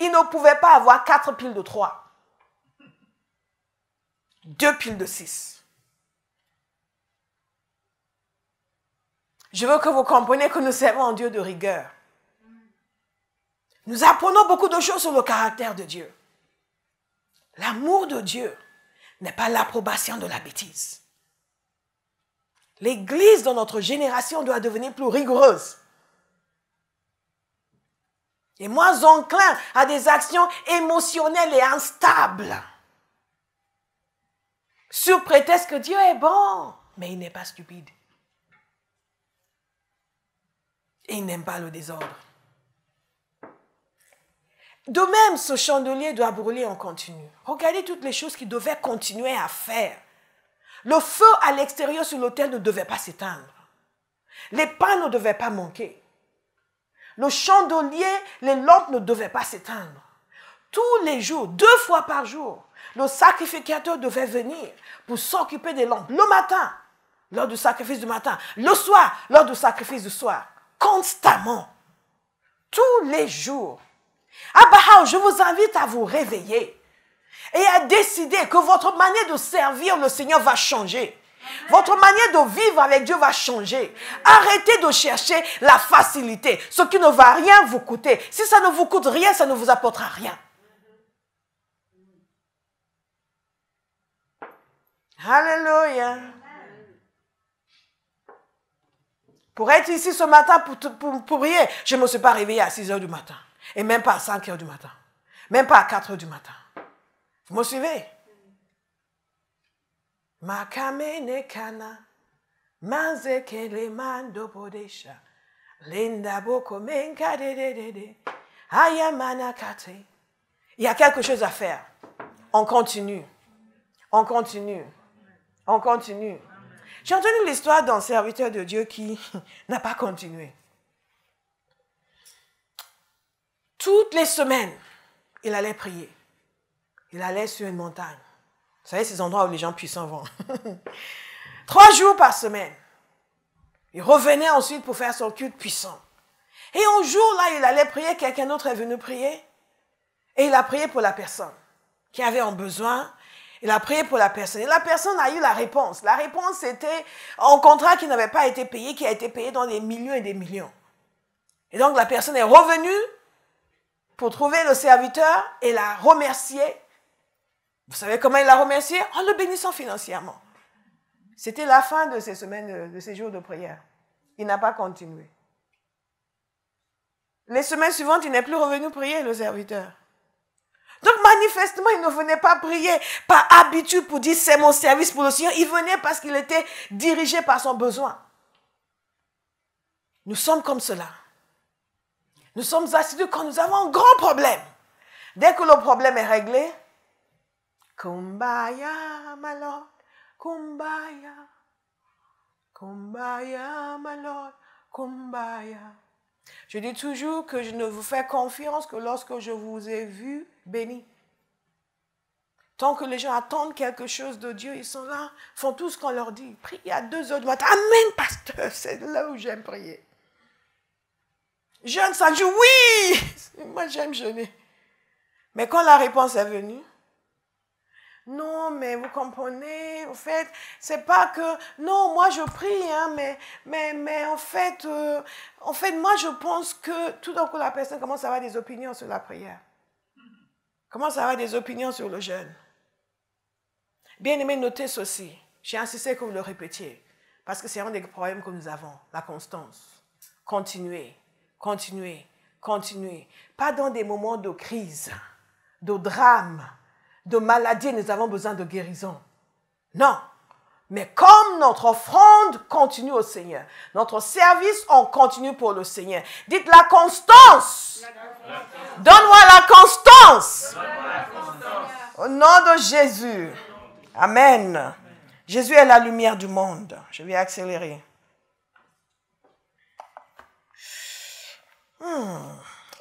Il ne pouvait pas avoir 4 piles de 3. 2 piles de 6. Je veux que vous compreniez que nous servons un Dieu de rigueur. Nous apprenons beaucoup de choses sur le caractère de Dieu. L'amour de Dieu n'est pas l'approbation de la bêtise. L'Église dans notre génération doit devenir plus rigoureuse et moins enclin à des actions émotionnelles et instables. Sur prétexte que Dieu est bon, mais il n'est pas stupide. Et il n'aime pas le désordre. De même, ce chandelier doit brûler en continu. Regardez toutes les choses qu'il devait continuer à faire. Le feu à l'extérieur sur l'autel ne devait pas s'éteindre. Les pains ne devaient pas manquer. Le chandelier, les lampes ne devaient pas s'éteindre. Tous les jours, 2 fois par jour, le sacrificateur devait venir pour s'occuper des lampes. Le matin, lors du sacrifice du matin. Le soir, lors du sacrifice du soir. Constamment. Tous les jours. Abraham, je vous invite à vous réveiller et à décider que votre manière de servir le Seigneur va changer. Votre manière de vivre avec Dieu va changer. Arrêtez de chercher la facilité, ce qui ne va rien vous coûter. Si ça ne vous coûte rien, ça ne vous apportera rien. Alléluia. Pour être ici ce matin pour prier, je ne me suis pas réveillée à 6 heures du matin. Et même pas à 5 heures du matin. Même pas à 4 heures du matin. Vous me suivez? Makame kana manzekele mando podesha linda boko menka de ayamana kate. Il y a quelque chose à faire. On continue. On continue. On continue. J'ai entendu l'histoire d'un serviteur de Dieu qui n'a pas continué. Toutes les semaines, il allait prier. Il allait sur une montagne. Vous savez, ces endroits où les gens puissants vont. 3 jours par semaine. Il revenait ensuite pour faire son culte puissant. Et un jour, là, il allait prier. Quelqu'un d'autre est venu prier. Et il a prié pour la personne qui avait un besoin. Il a prié pour la personne. Et la personne a eu la réponse. La réponse, c'était un contrat qui n'avait pas été payé, qui a été payé dans des millions et des millions. Et donc, la personne est revenue pour trouver le serviteur et l'a remercié. Vous savez comment il l'a remercié? En le bénissant financièrement. C'était la fin de ces semaines, de ces jours de prière. Il n'a pas continué. Les semaines suivantes, il n'est plus revenu prier, le serviteur. Donc, manifestement, il ne venait pas prier par habitude pour dire c'est mon service pour le Seigneur. Il venait parce qu'il était dirigé par son besoin. Nous sommes comme cela. Nous sommes assidus quand nous avons un grand problème. Dès que le problème est réglé, Kumbaya, my Lord, Kumbaya, Kumbaya, my Lord, Kumbaya. Je dis toujours que je ne vous fais confiance que lorsque je vous ai vu béni. Tant que les gens attendent quelque chose de Dieu, ils sont là, font tout ce qu'on leur dit. Priez à 2 heures du matin. Amen, pasteur, c'est là où j'aime prier. Jeûne 5 jours, oui, moi j'aime jeûner. Mais quand la réponse est venue, non, mais vous comprenez, en fait, c'est pas que, non, moi je prie, hein, mais en fait, moi je pense que tout d'un coup la personne commence à avoir des opinions sur la prière. Commence à avoir des opinions sur le jeûne. Bien aimé, notez ceci. J'ai insisté que vous le répétiez, parce que c'est un des problèmes que nous avons, la constance. Continuez, continuez, continuez. Pas dans des moments de crise, de drame, de maladie, nous avons besoin de guérison. Non. Mais comme notre offrande continue au Seigneur, notre service, on continue pour le Seigneur. Dites la constance. Donne-moi la constance. Au nom de Jésus. Amen. Jésus est la lumière du monde. Je vais accélérer.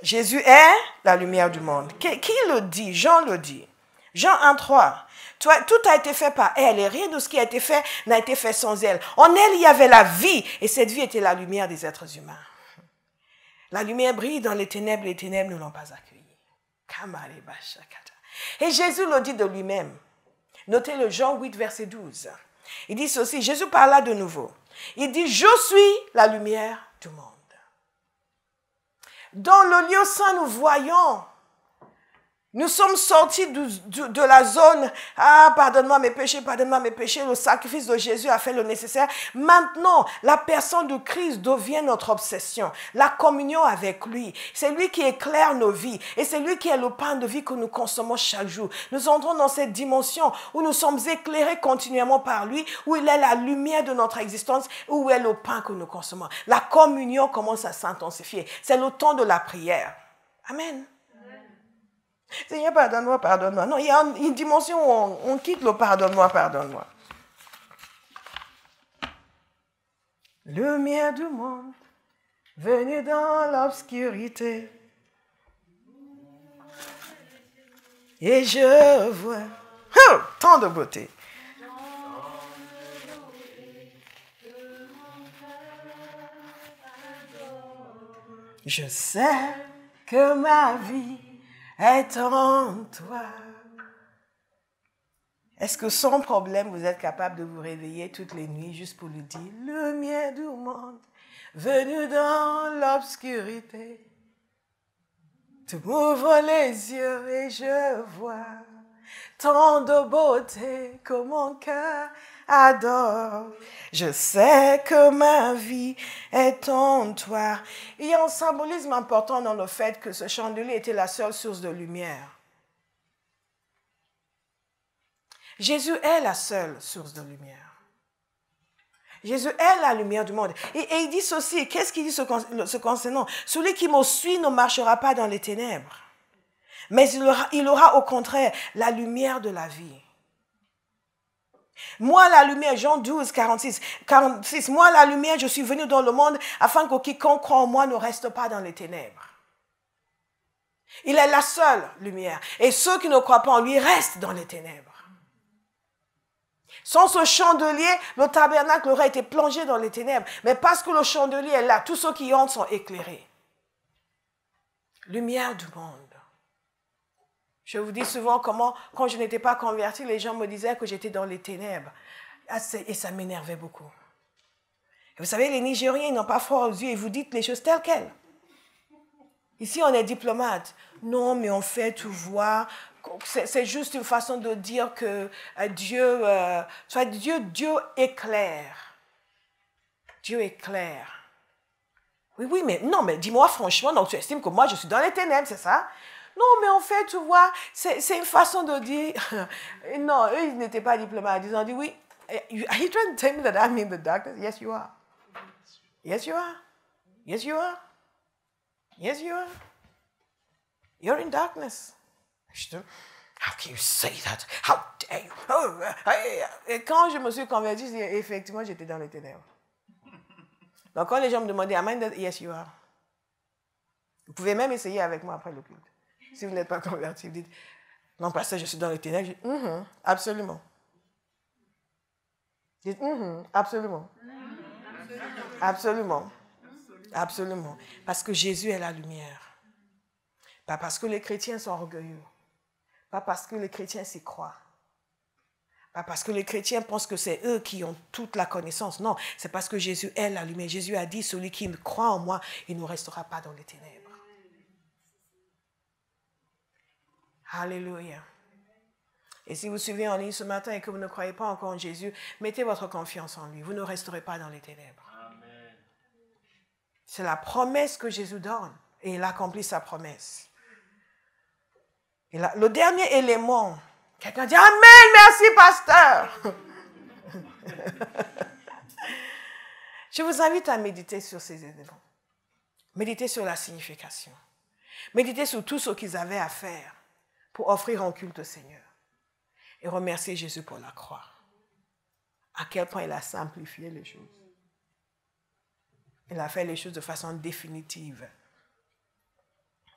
Jésus est la lumière du monde. Qui le dit? Jean le dit. Jean 1,3. Tout a été fait par elle et rien de ce qui a été fait n'a été fait sans elle. En elle, il y avait la vie et cette vie était la lumière des êtres humains. La lumière brille dans les ténèbres ne l'ont pas accueillie. Et Jésus le dit de lui-même. Notez le Jean 8, verset 12. Il dit ceci, Jésus parla de nouveau. Il dit, je suis la lumière du monde. Dans le lieu saint, nous voyons Nous sommes sortis de la zone, ah, pardonne-moi mes péchés, le sacrifice de Jésus a fait le nécessaire. Maintenant, la personne de Christ devient notre obsession. La communion avec lui, c'est lui qui éclaire nos vies et c'est lui qui est le pain de vie que nous consommons chaque jour. Nous entrons dans cette dimension où nous sommes éclairés continuellement par lui, où il est la lumière de notre existence, où est le pain que nous consommons. La communion commence à s'intensifier. C'est le temps de la prière. Amen. Seigneur, pardonne-moi, pardonne-moi. Non, il y a une dimension où on quitte le pardonne-moi, pardonne-moi. Lumière du monde, venue dans l'obscurité. Et je vois tant de beauté. Je sais que ma vie est en toi. Est-ce que sans problème, vous êtes capable de vous réveiller toutes les nuits juste pour lui dire « Lumière du monde, venue dans l'obscurité, tu m'ouvres les yeux et je vois tant de beauté que mon cœur adore. Je sais que ma vie est en toi. » Il y a un symbolisme important dans le fait que ce chandelier était la seule source de lumière. Jésus est la seule source de lumière. Jésus est la lumière du monde. Et il dit ceci, qu'est-ce qu'il dit ce concernant? Celui qui me suit ne marchera pas dans les ténèbres, mais il aura au contraire la lumière de la vie. Moi, la lumière, Jean 12, 46, moi, la lumière, je suis venu dans le monde afin que quiconque croit en moi ne reste pas dans les ténèbres. Il est la seule lumière. Et ceux qui ne croient pas en lui restent dans les ténèbres. Sans ce chandelier, le tabernacle aurait été plongé dans les ténèbres. Mais parce que le chandelier est là, tous ceux qui y entrent sont éclairés. Lumière du monde. Je vous dis souvent comment, quand je n'étais pas convertie, les gens me disaient que j'étais dans les ténèbres. Et ça m'énervait beaucoup. Et vous savez, les Nigériens, ils n'ont pas froid aux yeux et vous dites les choses telles quelles. Ici, on est diplomate. Non, mais on fait tout voir. C'est juste une façon de dire que Dieu éclaire. Dieu éclaire. Oui, mais non, mais dis-moi franchement, donc tu estimes que moi je suis dans les ténèbres, c'est ça? Non, mais en fait, tu vois, c'est une façon de dire. Non, eux, ils n'étaient pas diplomates. Ils ont dit, oui, are you trying to tell me that I'm in the darkness? Yes, you are. Yes, you are. Yes, you are. Yes, you are. You're in darkness. How can you say that? How dare you? Et quand je me suis convertie, effectivement, j'étais dans les ténèbres. Donc, quand les gens me demandaient, am I in the... Yes, you are. Vous pouvez même essayer avec moi après le culte. Si vous n'êtes pas converti, vous dites, non, pasteur, je suis dans les ténèbres. Je dis, absolument. Dites, absolument. Absolument. Absolument. Parce que Jésus est la lumière. Pas parce que les chrétiens sont orgueilleux. Pas parce que les chrétiens s'y croient. Pas parce que les chrétiens pensent que c'est eux qui ont toute la connaissance. Non, c'est parce que Jésus est la lumière. Jésus a dit, celui qui me croit en moi, il ne restera pas dans les ténèbres. Alléluia. Et si vous suivez en ligne ce matin et que vous ne croyez pas encore en Jésus, mettez votre confiance en lui. Vous ne resterez pas dans les ténèbres. Amen. C'est la promesse que Jésus donne. Et il accomplit sa promesse. Et là, le dernier élément, quelqu'un dit « Amen, merci pasteur !» Je vous invite à méditer sur ces éléments. Méditez sur la signification. Méditez sur tout ce qu'ils avaient à faire pour offrir un culte au Seigneur. Et remercier Jésus pour la croix. À quel point il a simplifié les choses. Il a fait les choses de façon définitive.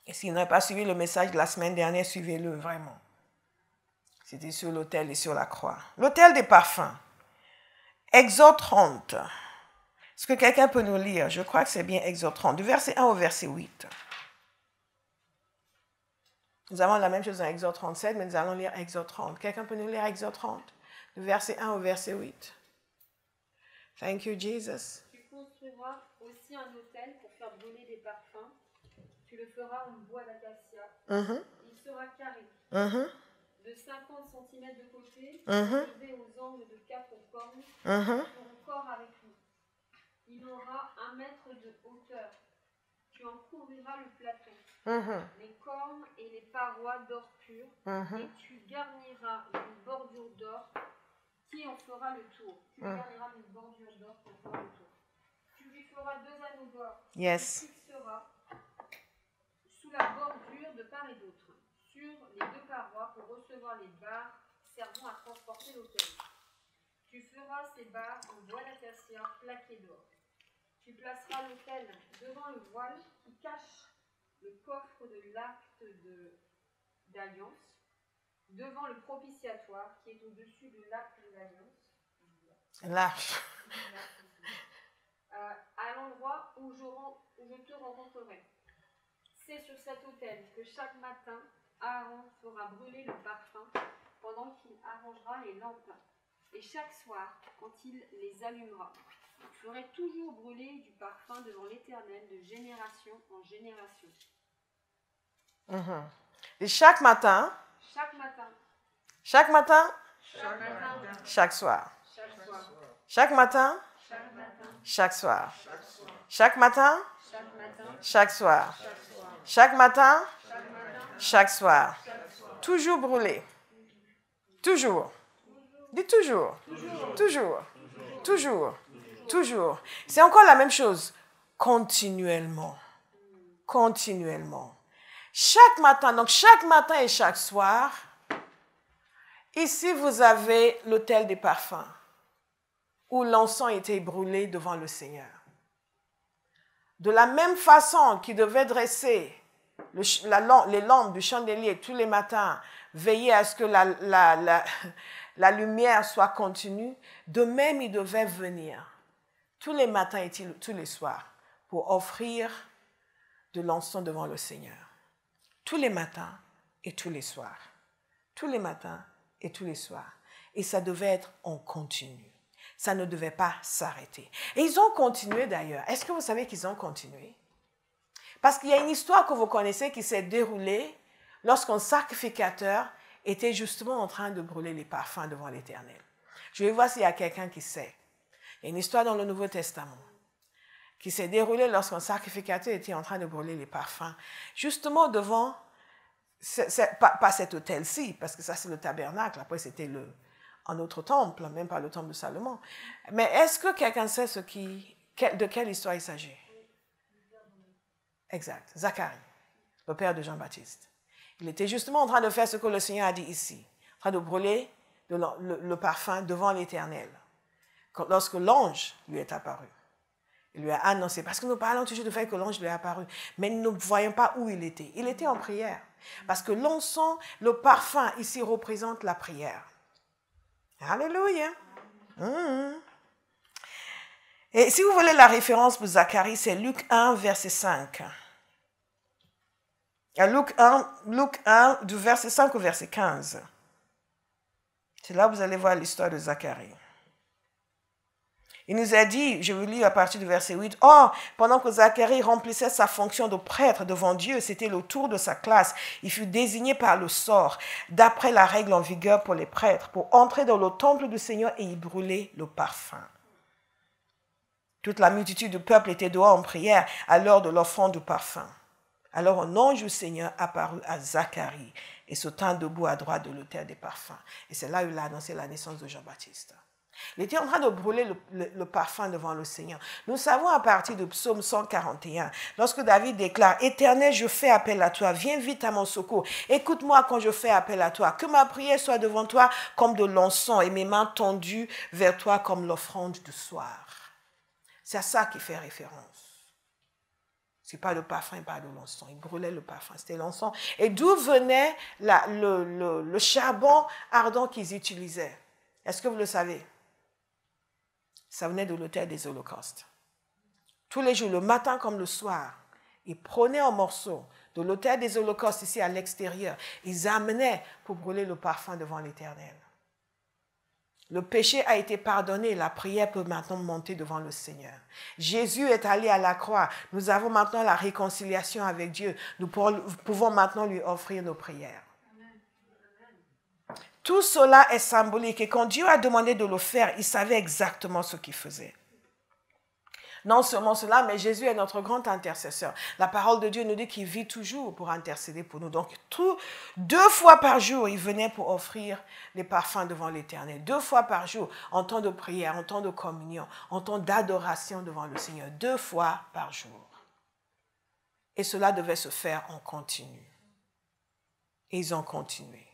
Et s'il n'a pas suivi le message de la semaine dernière, suivez-le vraiment. C'était sur l'autel et sur la croix. L'autel des parfums. Exode 30. Est-ce que quelqu'un peut nous lire? Je crois que c'est bien Exode 30, du verset 1 au verset 8. Nous avons la même chose dans Exode 37, mais nous allons lire Exode 30. Quelqu'un peut nous lire Exode 30, du verset 1 au verset 8. Thank you, Jesus. Tu construiras aussi un autel pour faire brûler des parfums. Tu le feras en bois d'acacia. Il Il sera carré, Mhm. de 50 cm de côté, Mhm. posé aux angles de 4 cornes, Mhm. pour corps avec lui. Il aura 1 mètre de hauteur. Tu en couvriras le plafond, Mhm. les cornes et les parois d'or pur, Mhm. et tu garniras une bordure d'or qui en fera le tour. Tu garniras une bordure d'or pour faire le tour. Tu lui feras 2 anneaux d'or. Yes. Tu fixeras sous la bordure de part et d'autre, sur les 2 parois pour recevoir les barres servant à transporter l'autel. Tu feras ces barres en bois d'acacia plaqué d'or. Tu placeras l'autel devant le voile qui cache le coffre de l'acte d'alliance, devant le propitiatoire qui est au-dessus de l'acte de l'alliance, Là. à l'endroit où je te rencontrerai. C'est sur cet autel que chaque matin, Aaron fera brûler le parfum pendant qu'il arrangera les lampes. Et chaque soir, quand il les allumera, vous ferez toujours brûler du parfum devant l'Éternel de génération en génération. Mhm. Et chaque matin, Chaque matin, chaque matin, chaque matin, chaque soir. chaque soir, Chaque matin, chaque matin, chaque soir. Chaque matin, chaque matin, chaque soir. chaque soir, Chaque matin, chaque matin, chaque soir. chaque soir. Toujours brûlé. Toujours. Dis toujours. Toujours. Toujours. Toujours. C'est encore la même chose. Continuellement. Continuellement. Chaque matin, donc chaque matin et chaque soir, ici vous avez l'autel des parfums, où l'encens était brûlé devant le Seigneur. De la même façon qu'il devait dresser les lampes du chandelier tous les matins, veiller à ce que la lumière soit continue, de même il devait venir tous les matins et tous les soirs pour offrir de l'encens devant le Seigneur. Tous les matins et tous les soirs. Tous les matins et tous les soirs. Et ça devait être en continu. Ça ne devait pas s'arrêter. Et ils ont continué d'ailleurs. Est-ce que vous savez qu'ils ont continué? Parce qu'il y a une histoire que vous connaissez qui s'est déroulée lorsqu'un sacrificateur était justement en train de brûler les parfums devant l'Éternel. Je vais voir s'il y a quelqu'un qui sait. Il y a une histoire dans le Nouveau Testament qui s'est déroulée lorsqu'un sacrificateur était en train de brûler les parfums, justement devant, pas cet autel-ci, parce que ça c'est le tabernacle, après c'était un autre temple, même pas le temple de Salomon. Mais est-ce que quelqu'un sait de quelle histoire il s'agit? Exact, Zacharie, le père de Jean-Baptiste. Il était justement en train de faire ce que le Seigneur a dit ici, en train de brûler le parfum devant l'Éternel, lorsque l'ange lui est apparu. Il lui a annoncé, parce que nous parlons toujours du fait que l'ange lui est apparu, mais nous ne voyons pas où il était. Il était en prière, parce que l'encens, le parfum ici représente la prière. Alléluia. Et si vous voulez la référence pour Zacharie, c'est Luc 1, verset 5. Luc 1, du verset 5 au verset 15. C'est là où vous allez voir l'histoire de Zacharie. Il nous a dit, je vous lis à partir du verset 8, « Or, pendant que Zacharie remplissait sa fonction de prêtre devant Dieu, c'était le tour de sa classe. Il fut désigné par le sort, d'après la règle en vigueur pour les prêtres, pour entrer dans le temple du Seigneur et y brûler le parfum. Toute la multitude du peuple était dehors en prière à l'heure de l'offrande du parfum. Alors un ange du Seigneur apparut à Zacharie et se tint debout à droite de l'autel des parfums. » Et c'est là où il a annoncé la naissance de Jean-Baptiste. Il était en train de brûler le parfum devant le Seigneur. Nous savons à partir du psaume 141, lorsque David déclare « Éternel, je fais appel à toi, viens vite à mon secours. Écoute-moi quand je fais appel à toi. Que ma prière soit devant toi comme de l'encens et mes mains tendues vers toi comme l'offrande du soir. » C'est à ça qu'il fait référence. Ce n'est pas le parfum, pas de l'encens. Il brûlait le parfum, c'était l'encens. Et d'où venait le charbon ardent qu'ils utilisaient? Est-ce que vous le savez? Ça venait de l'autel des holocaustes. Tous les jours, le matin comme le soir, ils prenaient un morceau de l'autel des holocaustes ici à l'extérieur. Ils amenaient pour brûler le parfum devant l'Éternel. Le péché a été pardonné. La prière peut maintenant monter devant le Seigneur. Jésus est allé à la croix. Nous avons maintenant la réconciliation avec Dieu. Nous pouvons maintenant lui offrir nos prières. Tout cela est symbolique. Et quand Dieu a demandé de le faire, il savait exactement ce qu'il faisait. Non seulement cela, mais Jésus est notre grand intercesseur. La parole de Dieu nous dit qu'il vit toujours pour intercéder pour nous. Donc, 2 fois par jour, il venait pour offrir les parfums devant l'Éternel. 2 fois par jour, en temps de prière, en temps de communion, en temps d'adoration devant le Seigneur. 2 fois par jour. Et cela devait se faire en continu. Et ils ont continué.